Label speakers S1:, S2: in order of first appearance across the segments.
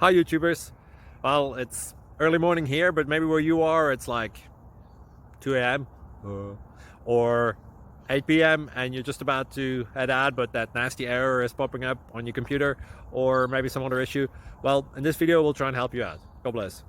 S1: Hi YouTubers. Well, it's early morning here, but maybe where you are it's like 2 a.m. or 8 p.m. and you're just about to head out, but that nasty error is popping up on your computer, or maybe some other issue. Well, in this video we'll try and help you out. God bless.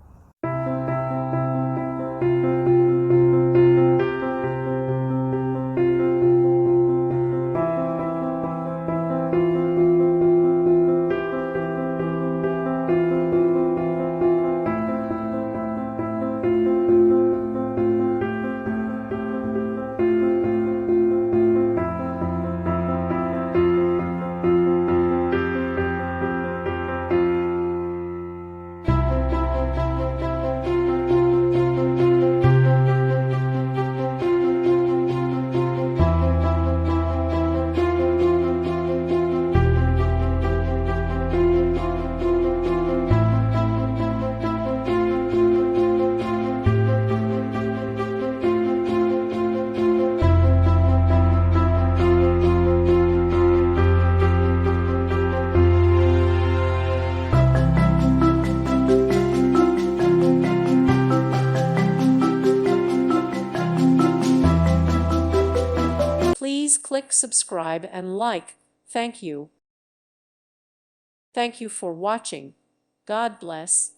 S2: Please click subscribe and like. Thank you. Thank you for watching. God bless.